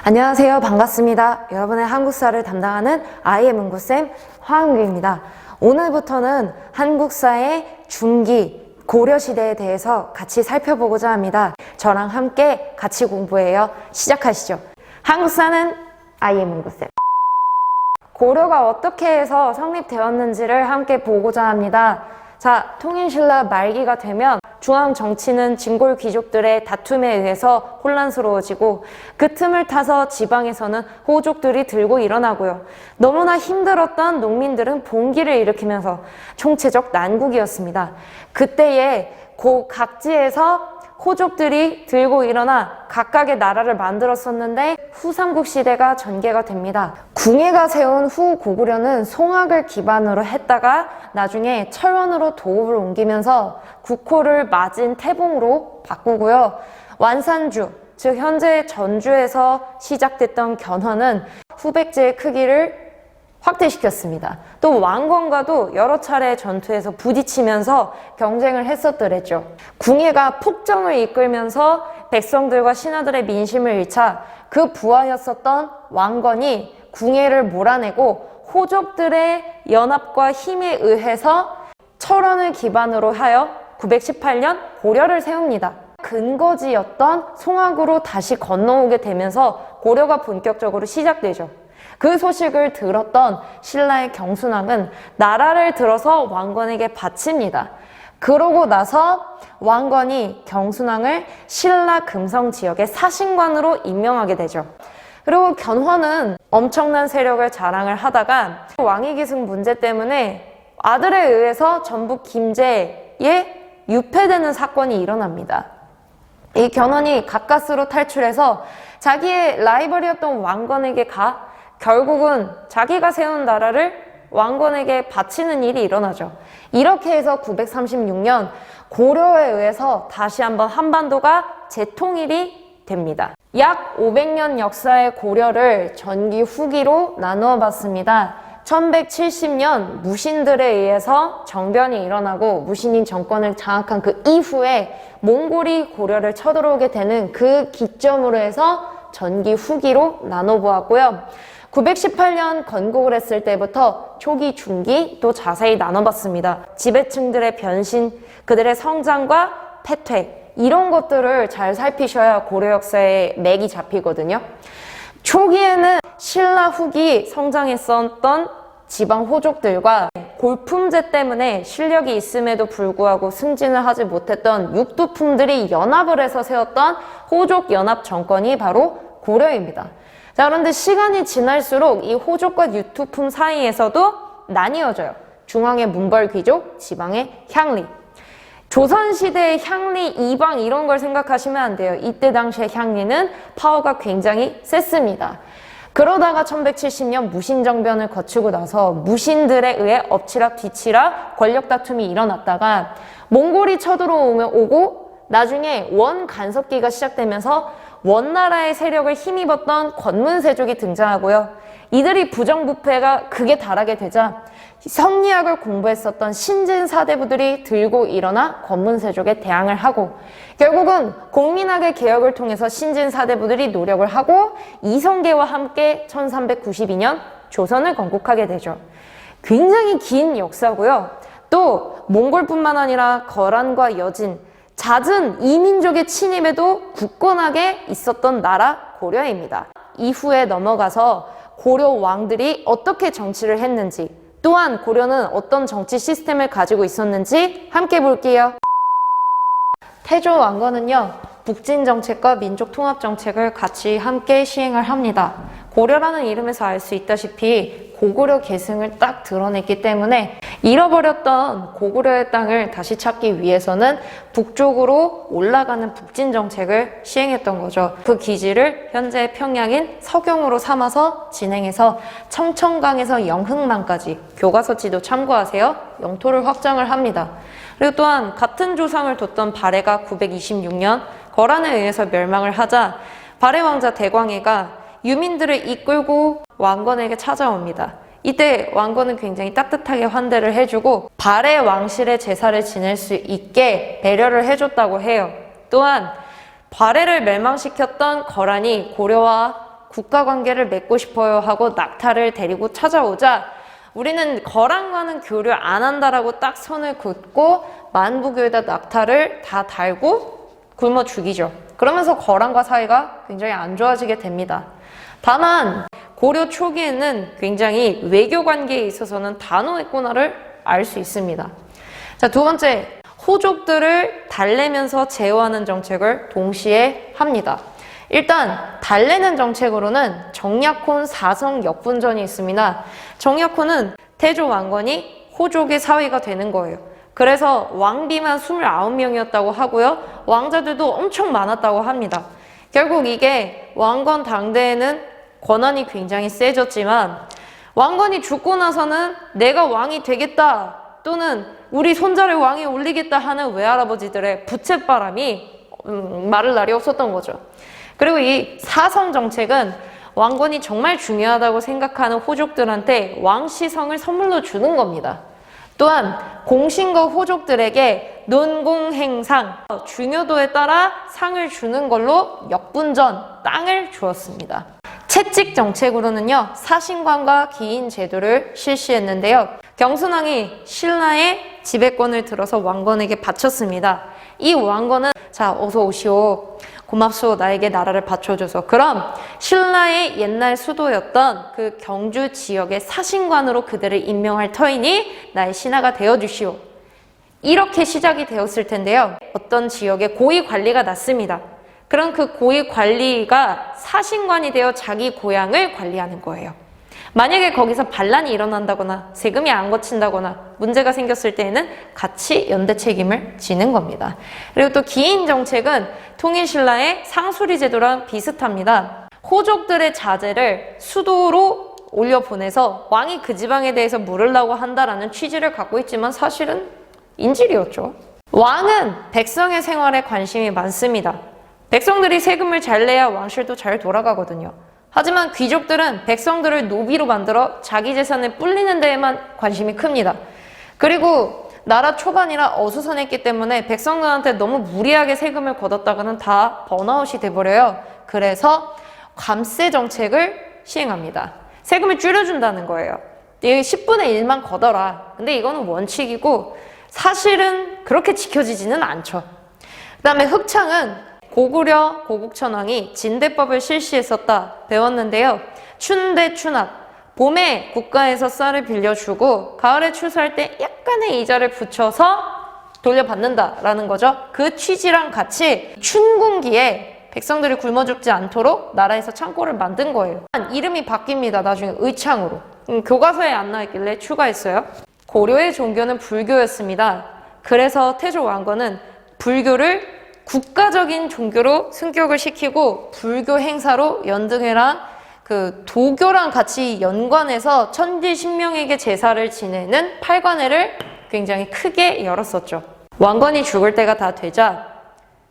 안녕하세요. 반갑습니다. 여러분의 한국사를 담당하는 아이의 문구쌤 화은규입니다. 오늘부터는 한국사의 중기, 고려시대에 대해서 같이 살펴보고자 합니다. 저랑 함께 같이 공부해요. 시작하시죠. 한국사는 아이의 문구쌤. 고려가 어떻게 해서 성립되었는지를 함께 보고자 합니다. 자, 통일신라 말기가 되면 중앙 정치는 진골 귀족들의 다툼에 의해서 혼란스러워지고 그 틈을 타서 지방에서는 호족들이 들고 일어나고요. 너무나 힘들었던 농민들은 봉기를 일으키면서 총체적 난국이었습니다. 그때에 각지에서 호족들이 들고 일어나 각각의 나라를 만들었었는데 후삼국 시대가 전개가 됩니다. 궁예가 세운 후고구려는 송악을 기반으로 했다가 나중에 철원으로 도읍을 옮기면서 국호를 맞은 태봉으로 바꾸고요. 완산주, 즉 현재 전주에서 시작됐던 견훤은 후백제의 크기를 확대시켰습니다. 또 왕건과도 여러 차례 전투에서 부딪히면서 경쟁을 했었더랬죠. 궁예가 폭정을 이끌면서 백성들과 신하들의 민심을 잃자 그 부하였었던 왕건이 궁예를 몰아내고 호족들의 연합과 힘에 의해서 철원을 기반으로 하여 918년 고려를 세웁니다. 근거지였던 송악으로 다시 건너오게 되면서 고려가 본격적으로 시작되죠. 그 소식을 들었던 신라의 경순왕은 나라를 들어서 왕건에게 바칩니다. 그러고 나서 왕건이 경순왕을 신라 금성 지역의 사신관으로 임명하게 되죠. 그리고 견훤은 엄청난 세력을 자랑을 하다가 왕위기승 문제 때문에 아들에 의해서 전북 김제에 유폐되는 사건이 일어납니다. 이 견훤이 가까스로 탈출해서 자기의 라이벌이었던 왕건에게 결국은 자기가 세운 나라를 왕건에게 바치는 일이 일어나죠. 이렇게 해서 936년 고려에 의해서 다시 한번 한반도가 재통일이 됩니다. 약 500년 역사의 고려를 전기 후기로 나누어 봤습니다. 1170년 무신들에 의해서 정변이 일어나고 무신인 정권을 장악한 그 이후에 몽골이 고려를 쳐들어오게 되는 그 기점으로 해서 전기 후기로 나눠보았고요. 918년 건국을 했을 때부터 초기, 중기 또 자세히 나눠봤습니다. 지배층들의 변신, 그들의 성장과 패퇴 이런 것들을 잘 살피셔야 고려 역사의 맥이 잡히거든요. 초기에는 신라 후기 성장했었던 지방 호족들과 골품제 때문에 실력이 있음에도 불구하고 승진을 하지 못했던 육두품들이 연합을 해서 세웠던 호족 연합 정권이 바로 고려입니다. 자, 그런데 시간이 지날수록 이 호족과 유투품 사이에서도 나뉘어져요. 중앙의 문벌 귀족, 지방의 향리. 조선시대의 향리, 이방 이런 걸 생각하시면 안 돼요. 이때 당시의 향리는 파워가 굉장히 셌습니다. 그러다가 1170년 무신정변을 거치고 나서 무신들에 의해 엎치락 뒤치락 권력 다툼이 일어났다가 몽골이 쳐들어오고 나중에 원간섭기가 시작되면서 원나라의 세력을 힘입었던 권문세족이 등장하고요. 이들이 부정부패가 극에 달하게 되자 성리학을 공부했었던 신진사대부들이 들고 일어나 권문세족에 대항을 하고 결국은 공민학의 개혁을 통해서 신진사대부들이 노력을 하고 이성계와 함께 1392년 조선을 건국하게 되죠. 굉장히 긴 역사고요. 또 몽골뿐만 아니라 거란과 여진, 잦은 이민족의 침입에도 굳건하게 있었던 나라 고려입니다. 이후에 넘어가서 고려 왕들이 어떻게 정치를 했는지 또한 고려는 어떤 정치 시스템을 가지고 있었는지 함께 볼게요. 태조 왕건은요, 북진정책과 민족통합정책을 같이 함께 시행을 합니다. 고려라는 이름에서 알 수 있다시피 고구려 계승을 딱 드러냈기 때문에 잃어버렸던 고구려의 땅을 다시 찾기 위해서는 북쪽으로 올라가는 북진정책을 시행했던 거죠. 그 기지를 현재 평양인 서경으로 삼아서 진행해서 청천강에서 영흥만까지 교과서지도 참고하세요. 영토를 확장을 합니다. 그리고 또한 같은 조상을 뒀던 발해가 926년 거란에 의해서 멸망을 하자 발해 왕자 대광해가 유민들을 이끌고 왕건에게 찾아옵니다. 이때 왕건은 굉장히 따뜻하게 환대를 해주고 발해 왕실의 제사를 지낼 수 있게 배려를 해줬다고 해요. 또한 발해를 멸망시켰던 거란이 고려와 국가 관계를 맺고 싶어요 하고 낙타를 데리고 찾아오자 우리는 거란과는 교류 안 한다라고 딱 선을 긋고 만부교에다 낙타를 다 달고 굶어 죽이죠. 그러면서 거란과 사이가 굉장히 안 좋아지게 됩니다. 다만 고려 초기에는 굉장히 외교 관계에 있어서는 단호했구나를 알 수 있습니다. 자, 두 번째, 호족들을 달래면서 제어하는 정책을 동시에 합니다. 일단 달래는 정책으로는 정약혼 사성 역분전이 있습니다. 정약혼은 태조 왕건이 호족의 사위가 되는 거예요. 그래서 왕비만 29명이었다고 하고요. 왕자들도 엄청 많았다고 합니다. 결국 이게 왕건 당대에는 권한이 굉장히 세졌지만 왕건이 죽고 나서는 내가 왕이 되겠다 또는 우리 손자를 왕에 올리겠다 하는 외할아버지들의 부채바람이 마를 날이 없었던 거죠. 그리고 이 사성 정책은 왕건이 정말 중요하다고 생각하는 호족들한테 왕시성을 선물로 주는 겁니다. 또한 공신과 호족들에게 논공행상, 중요도에 따라 상을 주는 걸로 역분전, 땅을 주었습니다. 채찍 정책으로는요, 사신관과 기인 제도를 실시했는데요. 경순왕이 신라의 지배권을 들어서 왕건에게 바쳤습니다. 이 왕건은 자, 어서 오시오. 고맙소. 나에게 나라를 바쳐줘서. 그럼 신라의 옛날 수도였던 그 경주 지역의 사신관으로 그들을 임명할 터이니 나의 신하가 되어주시오. 이렇게 시작이 되었을 텐데요. 어떤 지역에 고위 관리가 났습니다. 그럼 그 고위 관리가 사신관이 되어 자기 고향을 관리하는 거예요. 만약에 거기서 반란이 일어난다거나 세금이 안 거친다거나 문제가 생겼을 때에는 같이 연대 책임을 지는 겁니다. 그리고 또 기인 정책은 통일신라의 상수리 제도랑 비슷합니다. 호족들의 자제를 수도로 올려보내서 왕이 그 지방에 대해서 물으려고 한다라는 취지를 갖고 있지만 사실은 인질이었죠. 왕은 백성의 생활에 관심이 많습니다. 백성들이 세금을 잘 내야 왕실도 잘 돌아가거든요. 하지만 귀족들은 백성들을 노비로 만들어 자기 재산을 불리는 데에만 관심이 큽니다. 그리고 나라 초반이라 어수선했기 때문에 백성들한테 너무 무리하게 세금을 걷었다가는 다 번아웃이 돼버려요. 그래서 관세 정책을 시행합니다. 세금을 줄여준다는 거예요. 10분의 1만 걷어라. 근데 이거는 원칙이고 사실은 그렇게 지켜지지는 않죠. 그 다음에 흑창은 고구려 고국천왕이 진대법을 실시했었다 배웠는데요. 춘대 춘합, 봄에 국가에서 쌀을 빌려주고 가을에 추수할 때 약간의 이자를 붙여서 돌려받는다라는 거죠. 그 취지랑 같이 춘궁기에 백성들이 굶어 죽지 않도록 나라에서 창고를 만든 거예요. 이름이 바뀝니다. 나중에 의창으로. 교과서에 안 나있길래 추가했어요. 고려의 종교는 불교였습니다. 그래서 태조 왕건은 불교를 국가적인 종교로 승격을 시키고 불교 행사로 연등회랑 그 도교랑 같이 연관해서 천지신명에게 제사를 지내는 팔관회를 굉장히 크게 열었었죠. 왕건이 죽을 때가 다 되자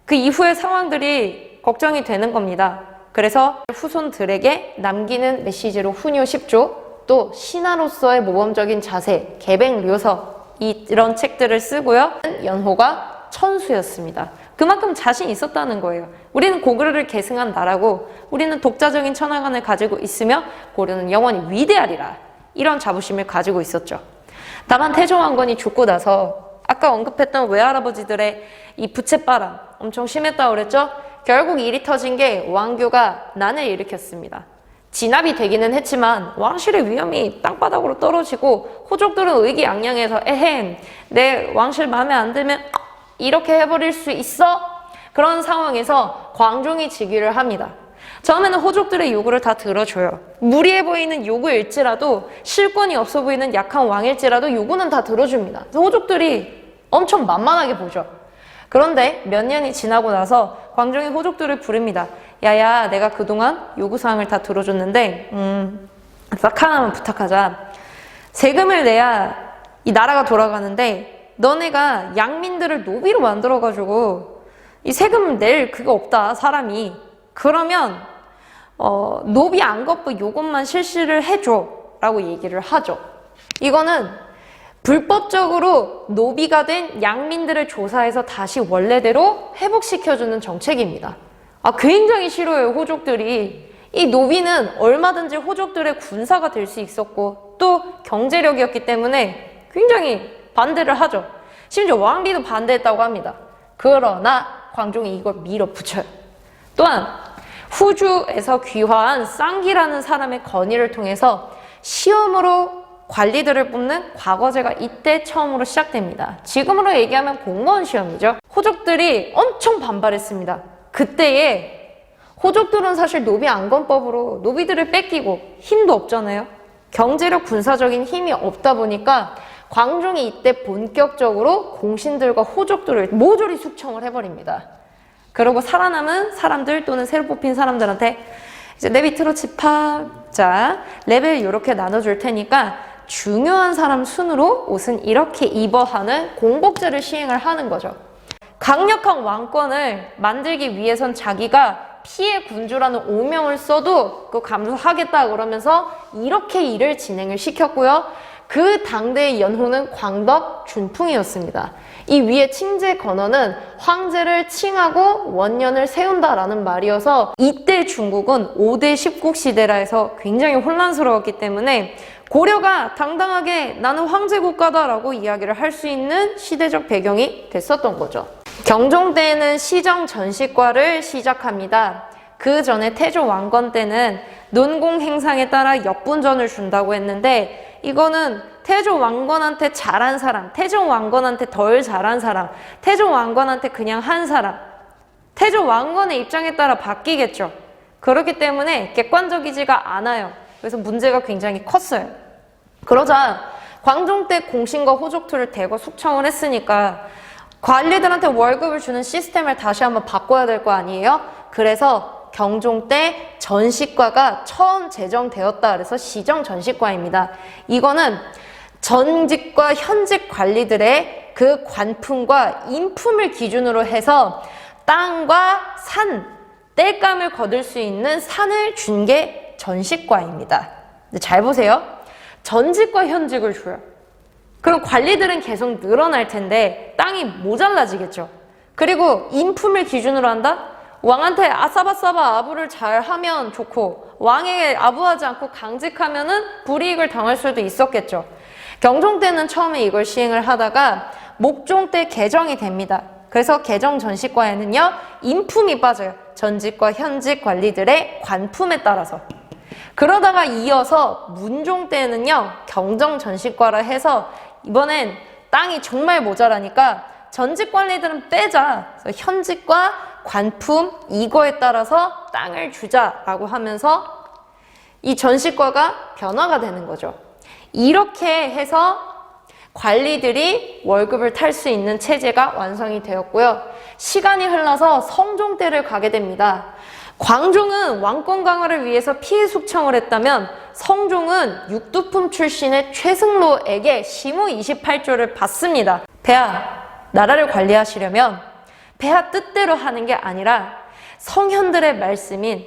그 이후의 상황들이 걱정이 되는 겁니다. 그래서 후손들에게 남기는 메시지로 훈요 10조, 또 신하로서의 모범적인 자세, 계백료서 이런 책들을 쓰고요. 연호가 천수였습니다. 그만큼 자신 있었다는 거예요. 우리는 고구려를 계승한 나라고 우리는 독자적인 천하관을 가지고 있으며 고려는 영원히 위대하리라. 이런 자부심을 가지고 있었죠. 다만 태조왕건이 죽고 나서 아까 언급했던 외할아버지들의 이 부채바람 엄청 심했다고 그랬죠? 결국 일이 터진 게 왕교가 난을 일으켰습니다. 진압이 되기는 했지만 왕실의 위험이 땅바닥으로 떨어지고 호족들은 의기양양해서 에헴 내 왕실 마음에 안 들면 이렇게 해버릴 수 있어? 그런 상황에서 광종이 즉위를 합니다. 처음에는 호족들의 요구를 다 들어줘요. 무리해 보이는 요구일지라도 실권이 없어 보이는 약한 왕일지라도 요구는 다 들어줍니다. 호족들이 엄청 만만하게 보죠. 그런데 몇 년이 지나고 나서 광종이 호족들을 부릅니다. 야야, 내가 그동안 요구사항을 다 들어줬는데 딱 하나만 부탁하자. 세금을 내야 이 나라가 돌아가는데 너네가 양민들을 노비로 만들어가지고 이 세금 낼 그게 없다, 사람이. 그러면 노비 안거부 요것만 실시를 해줘 라고 얘기를 하죠. 이거는 불법적으로 노비가 된 양민들을 조사해서 다시 원래대로 회복시켜주는 정책입니다. 굉장히 싫어요, 호족들이. 이 노비는 얼마든지 호족들의 군사가 될 수 있었고 또 경제력이었기 때문에 굉장히 반대를 하죠. 심지어 왕비도 반대했다고 합니다. 그러나 광종이 이걸 밀어붙여요. 또한 후주에서 귀화한 쌍기라는 사람의 건의를 통해서 시험으로 관리들을 뽑는 과거제가 이때 처음으로 시작됩니다. 지금으로 얘기하면 공무원 시험이죠. 호족들이 엄청 반발했습니다. 그때에 호족들은 사실 노비 안건법으로 노비들을 뺏기고 힘도 없잖아요. 경제력 군사적인 힘이 없다 보니까 광종이 이때 본격적으로 공신들과 호족들을 모조리 숙청을 해버립니다. 그리고 살아남은 사람들 또는 새로 뽑힌 사람들한테 이제 내 밑으로 집합, 자 레벨 이렇게 나눠줄 테니까 중요한 사람 순으로 옷은 이렇게 입어 하는 공복제를 시행을 하는 거죠. 강력한 왕권을 만들기 위해선 자기가 피해 군주라는 오명을 써도 그거 감수하겠다 그러면서 이렇게 일을 진행을 시켰고요. 그 당대의 연호는 광덕 준풍이었습니다. 이 위에 칭제 건어는 황제를 칭하고 원년을 세운다라는 말이어서 이때 중국은 5대 10국 시대라 해서 굉장히 혼란스러웠기 때문에 고려가 당당하게 나는 황제 국가다라고 이야기를 할 수 있는 시대적 배경이 됐었던 거죠. 경종 때에는 시정 전시과를 시작합니다. 그 전에 태조 왕건 때는 논공 행상에 따라 역분전을 준다고 했는데 이거는 태조 왕건한테 잘한 사람, 태조 왕건한테 덜 잘한 사람, 태조 왕건한테 그냥 한 사람, 태조 왕건의 입장에 따라 바뀌겠죠. 그렇기 때문에 객관적이지가 않아요. 그래서 문제가 굉장히 컸어요. 그러자 광종 때 공신과 호족들을 대거 숙청을 했으니까 관리들한테 월급을 주는 시스템을 다시 한번 바꿔야 될 거 아니에요? 그래서 경종 때 전시과가 처음 제정되었다 그래서 시정 전시과입니다. 이거는 전직과 현직 관리들의 그 관품과 인품을 기준으로 해서 땅과 산, 땔감을 거둘 수 있는 산을 준 게 전시과입니다. 근데 잘 보세요. 전직과 현직을 줘요. 그럼 관리들은 계속 늘어날 텐데 땅이 모자라지겠죠. 그리고 인품을 기준으로 한다? 왕한테 아싸바싸바 아부를 잘 하면 좋고 왕에게 아부하지 않고 강직하면은 불이익을 당할 수도 있었겠죠. 경종 때는 처음에 이걸 시행을 하다가 목종 때 개정이 됩니다. 그래서 개정 전시과에는요 인품이 빠져요. 전직과 현직 관리들의 관품에 따라서. 그러다가 이어서 문종 때는요 경정 전시과라 해서 이번엔 땅이 정말 모자라니까 전직 관리들은 빼자. 그래서 현직과 관품 이거에 따라서 땅을 주자라고 하면서 이 전시과가 변화가 되는 거죠. 이렇게 해서 관리들이 월급을 탈 수 있는 체제가 완성이 되었고요. 시간이 흘러서 성종 때를 가게 됩니다. 광종은 왕권 강화를 위해서 피해 숙청을 했다면 성종은 육두품 출신의 최승로에게 시무 28조를 받습니다. 폐하, 나라를 관리하시려면 폐하 뜻대로 하는 게 아니라 성현들의 말씀인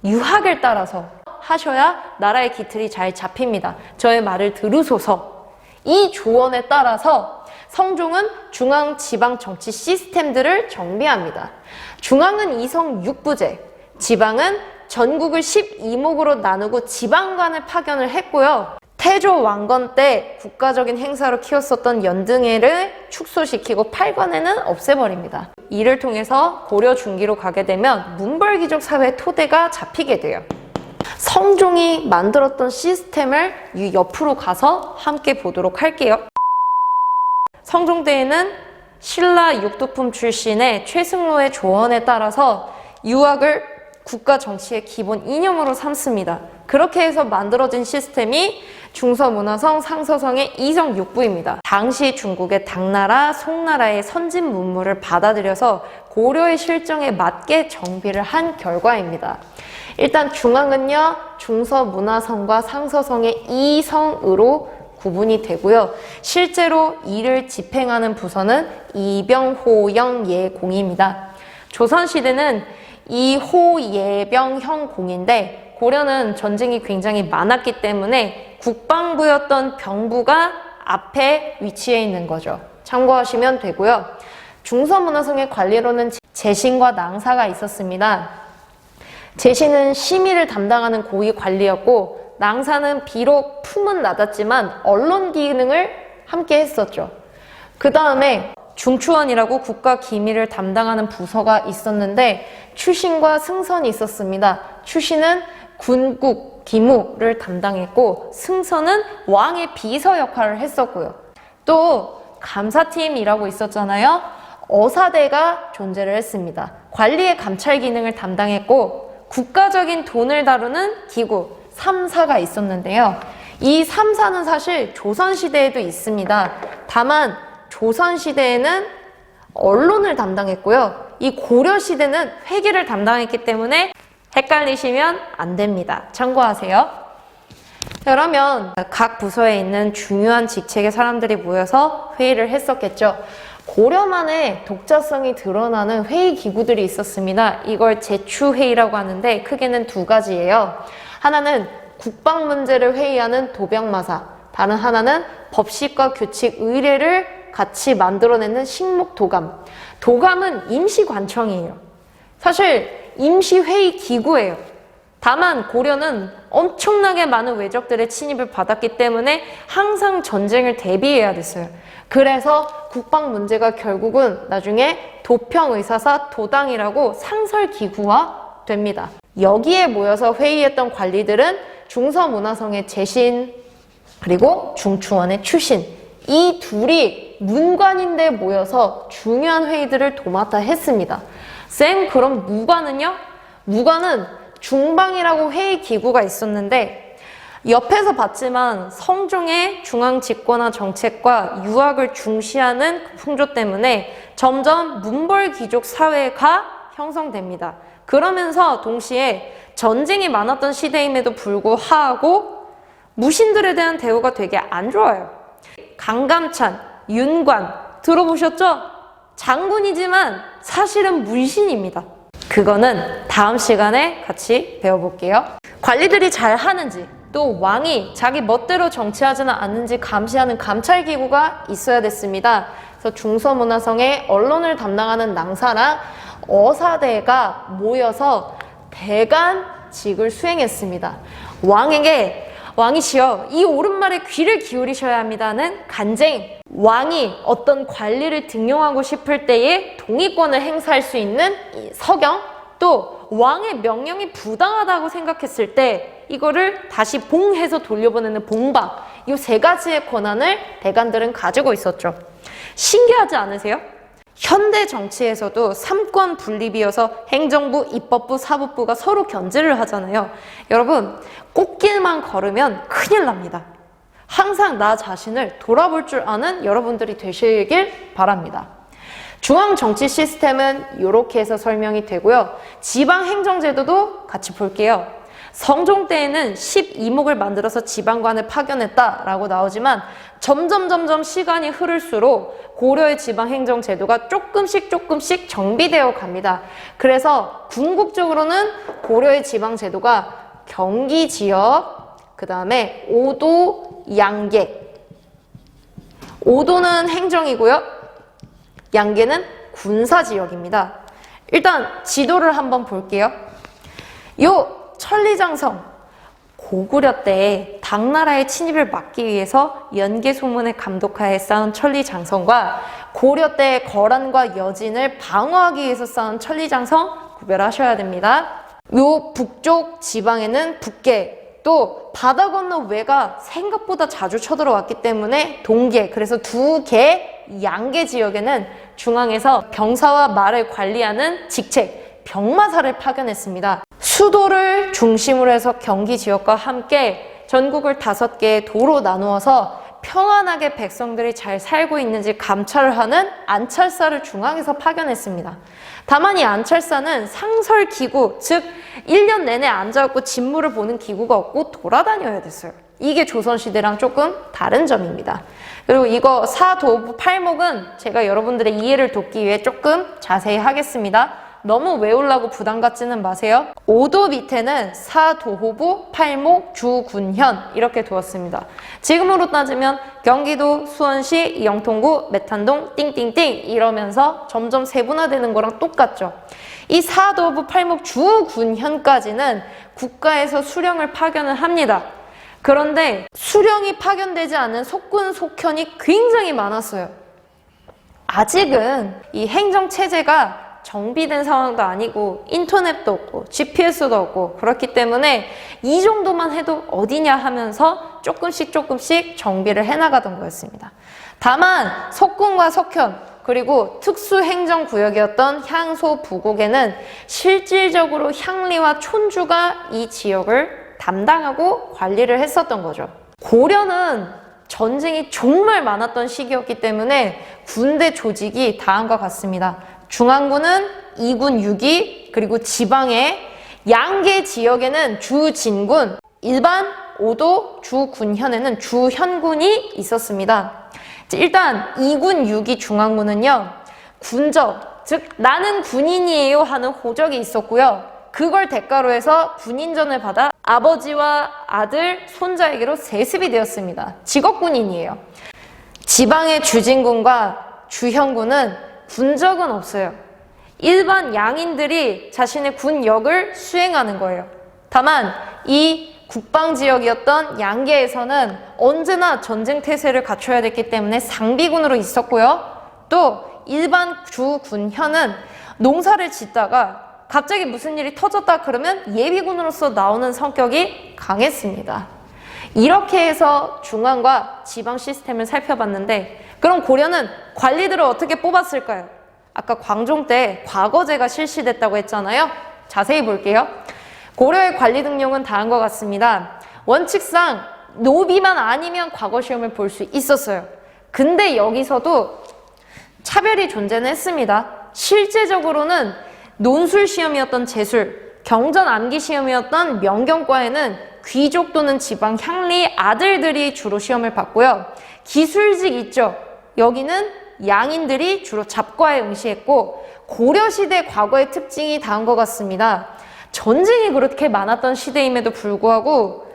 유학을 따라서 하셔야 나라의 기틀이 잘 잡힙니다. 저의 말을 들으소서. 이 조언에 따라서 성종은 중앙 지방 정치 시스템들을 정비합니다. 중앙은 이성 6부제, 지방은 전국을 12목으로 나누고 지방관을 파견을 했고요. 태조 왕건 때 국가적인 행사로 키웠었던 연등회를 축소시키고 팔관에는 없애버립니다. 이를 통해서 고려 중기로 가게 되면 문벌귀족 사회의 토대가 잡히게 돼요. 성종이 만들었던 시스템을 옆으로 가서 함께 보도록 할게요. 성종대에는 신라 육두품 출신의 최승로의 조언에 따라서 유학을 국가 정치의 기본 이념으로 삼습니다. 그렇게 해서 만들어진 시스템이 중서문화성, 상서성의 이성육부입니다. 당시 중국의 당나라, 송나라의 선진 문물을 받아들여서 고려의 실정에 맞게 정비를 한 결과입니다. 일단 중앙은요, 중서문화성과 상서성의 이성으로 구분이 되고요. 실제로 이를 집행하는 부서는 이병호영예공입니다. 조선시대는 이호예병형공인데 고려는 전쟁이 굉장히 많았기 때문에 국방부였던 병부가 앞에 위치해 있는 거죠. 참고하시면 되고요. 중서문화성의 관리로는 재신과 낭사가 있었습니다. 제시는 심의를 담당하는 고위 관리였고 낭사는 비록 품은 낮았지만 언론 기능을 함께 했었죠. 그 다음에 중추원이라고 국가 기밀을 담당하는 부서가 있었는데 추신과 승선이 있었습니다. 추신은 군국 기무를 담당했고 승선은 왕의 비서 역할을 했었고요. 또 감사팀이라고 있었잖아요. 어사대가 존재를 했습니다. 관리의 감찰 기능을 담당했고 국가적인 돈을 다루는 기구 3사가 있었는데요. 이 3사는 사실 조선시대에도 있습니다. 다만 조선시대에는 언론을 담당했고요. 이 고려시대는 회계를 담당했기 때문에 헷갈리시면 안 됩니다. 참고하세요. 그러면 각 부서에 있는 중요한 직책의 사람들이 모여서 회의를 했었겠죠. 고려만의 독자성이 드러나는 회의 기구들이 있었습니다. 이걸 제추회의라고 하는데 크게는 두 가지예요. 하나는 국방 문제를 회의하는 도병마사, 다른 하나는 법식과 규칙, 의례를 같이 만들어내는 식목도감. 도감은 임시관청이에요. 사실 임시회의 기구예요. 다만 고려는 엄청나게 많은 외적들의 침입을 받았기 때문에 항상 전쟁을 대비해야 됐어요. 그래서 국방 문제가 결국은 나중에 도평의사사 도당이라고 상설기구화 됩니다. 여기에 모여서 회의했던 관리들은 중서문화성의 제신 그리고 중추원의 추신, 이 둘이 문관인데 모여서 중요한 회의들을 도맡아 했습니다. 쌤, 그럼 무관은요? 무관은 중방이라고 회의 기구가 있었는데 옆에서 봤지만 성종의 중앙 집권화 정책과 유학을 중시하는 그 풍조 때문에 점점 문벌 귀족 사회가 형성됩니다. 그러면서 동시에 전쟁이 많았던 시대임에도 불구하고 무신들에 대한 대우가 되게 안 좋아요. 강감찬, 윤관 들어보셨죠? 장군이지만 사실은 문신입니다. 그거는 다음 시간에 같이 배워볼게요. 관리들이 잘 하는지 또 왕이 자기 멋대로 정치하지는 않는지 감시하는 감찰기구가 있어야 됐습니다. 그래서 중서문화성의 언론을 담당하는 낭사랑 어사대가 모여서 대간직을 수행했습니다. 왕이시여 이 옳은 말에 귀를 기울이셔야 합니다는 간쟁. 왕이 어떤 관리를 등용하고 싶을 때에 동의권을 행사할 수 있는 이 서경, 또 왕의 명령이 부당하다고 생각했을 때 이거를 다시 봉해서 돌려보내는 봉박, 이 세 가지의 권한을 대간들은 가지고 있었죠. 신기하지 않으세요? 현대 정치에서도 삼권 분립이어서 행정부, 입법부, 사법부가 서로 견제를 하잖아요. 여러분, 꽃길만 걸으면 큰일 납니다. 항상 나 자신을 돌아볼 줄 아는 여러분들이 되시길 바랍니다. 중앙 정치 시스템은 이렇게 해서 설명이 되고요. 지방 행정제도도 같이 볼게요. 성종 때에는 12목을 만들어서 지방관을 파견했다라고 나오지만 점점 시간이 흐를수록 고려의 지방행정제도가 조금씩 정비되어 갑니다. 그래서 궁극적으로는 고려의 지방제도가 경기 지역, 그 다음에 오도, 양계. 오도는 행정이고요. 양계는 군사지역입니다. 일단 지도를 한번 볼게요. 요 천리장성, 고구려 때 당나라의 침입을 막기 위해서 연개소문의 감독하에 쌓은 천리장성과 고려 때 거란과 여진을 방어하기 위해서 쌓은 천리장성 구별하셔야 됩니다. 요 북쪽 지방에는 북계, 또 바다 건너 외가 생각보다 자주 쳐들어왔기 때문에 동계, 그래서 두 개 양계 지역에는 중앙에서 병사와 말을 관리하는 직책, 병마사를 파견했습니다. 수도를 중심으로 해서 경기 지역과 함께 전국을 5개의 도로 나누어서 평안하게 백성들이 잘 살고 있는지 감찰을 하는 안찰사를 중앙에서 파견했습니다. 다만 이 안찰사는 상설기구, 즉 1년 내내 앉아있고 진무를 보는 기구가 없고 돌아다녀야 됐어요. 이게 조선시대랑 조금 다른 점입니다. 그리고 이거 사도부 팔목은 제가 여러분들의 이해를 돕기 위해 조금 자세히 하겠습니다. 너무 외우려고 부담 갖지는 마세요. 5도 밑에는 사도호부, 팔목, 주군현 이렇게 두었습니다. 지금으로 따지면 경기도, 수원시, 영통구, 매탄동, 띵띵띵 이러면서 점점 세분화되는 거랑 똑같죠. 이 사도호부, 팔목, 주군현까지는 국가에서 수령을 파견을 합니다. 그런데 수령이 파견되지 않은 속군, 속현이 굉장히 많았어요. 아직은 이 행정체제가 정비된 상황도 아니고 인터넷도 없고 GPS도 없고 그렇기 때문에 이 정도만 해도 어디냐 하면서 조금씩 정비를 해나가던 거였습니다. 다만 속군과 속현 그리고 특수행정구역이었던 향소 부곡에는 실질적으로 향리와 촌주가 이 지역을 담당하고 관리를 했었던 거죠. 고려는 전쟁이 정말 많았던 시기였기 때문에 군대 조직이 다음과 같습니다. 중앙군은 2군 6기, 그리고 지방의 양계 지역에는 주진군, 일반 5도 주군현에는 주현군이 있었습니다. 일단 2군 6기 중앙군은요, 군적, 즉 나는 군인이에요 하는 호적이 있었고요. 그걸 대가로 해서 군인전을 받아 아버지와 아들, 손자에게로 세습이 되었습니다. 직업군인이에요. 지방의 주진군과 주현군은 군적은 없어요. 일반 양인들이 자신의 군역을 수행하는 거예요. 다만 이 국방지역이었던 양계에서는 언제나 전쟁태세를 갖춰야 됐기 때문에 상비군으로 있었고요. 또 일반 주군현은 농사를 짓다가 갑자기 무슨 일이 터졌다 그러면 예비군으로서 나오는 성격이 강했습니다. 이렇게 해서 중앙과 지방 시스템을 살펴봤는데 그럼 고려는 관리들을 어떻게 뽑았을까요? 아까 광종 때 과거제가 실시됐다고 했잖아요. 자세히 볼게요. 고려의 관리 등령은 다음과 같습니다. 원칙상 노비만 아니면 과거 시험을 볼 수 있었어요. 근데 여기서도 차별이 존재는 했습니다. 실제적으로는 논술 시험이었던 제술, 경전 암기 시험이었던 명경과에는 귀족 또는 지방 향리 아들들이 주로 시험을 봤고요. 기술직 있죠. 여기는 양인들이 주로 잡과에 응시했고 고려시대 과거의 특징이 다음과 같습니다. 전쟁이 그렇게 많았던 시대임에도 불구하고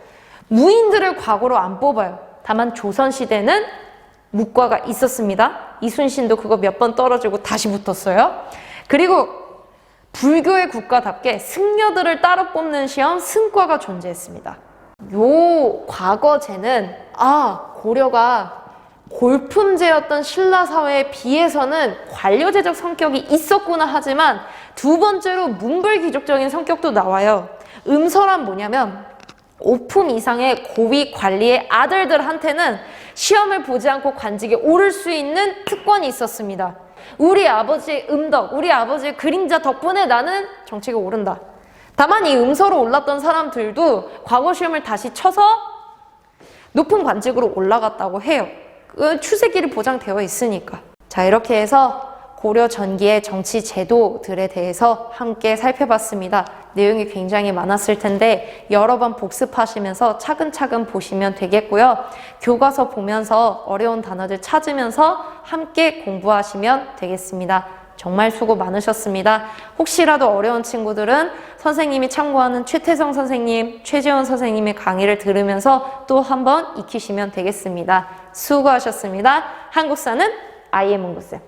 무인들을 과거로 안 뽑아요. 다만 조선시대는 묵과가 있었습니다. 이순신도 그거 몇 번 떨어지고 다시 붙었어요. 그리고 불교의 국가답게 승려들을 따로 뽑는 시험 승과가 존재했습니다. 요 과거제는 고려가 골품제였던 신라사회에 비해서는 관료제적 성격이 있었구나 하지만 두 번째로 문불귀족적인 성격도 나와요. 음서란 뭐냐면 5품 이상의 고위 관리의 아들들한테는 시험을 보지 않고 관직에 오를 수 있는 특권이 있었습니다. 우리 아버지의 음덕, 우리 아버지의 그림자 덕분에 나는 정책에 오른다. 다만 이 음서로 올랐던 사람들도 과거 시험을 다시 쳐서 높은 관직으로 올라갔다고 해요. 그 추세길이 보장되어 있으니까. 자, 이렇게 해서 고려 전기의 정치 제도들에 대해서 함께 살펴봤습니다. 내용이 굉장히 많았을 텐데 여러 번 복습하시면서 차근차근 보시면 되겠고요. 교과서 보면서 어려운 단어들 찾으면서 함께 공부하시면 되겠습니다. 정말 수고 많으셨습니다. 혹시라도 어려운 친구들은 선생님이 참고하는 최태성 선생님, 최재원 선생님의 강의를 들으면서 또 한번 익히시면 되겠습니다. 수고하셨습니다. 한국사는 IM 문구쌤.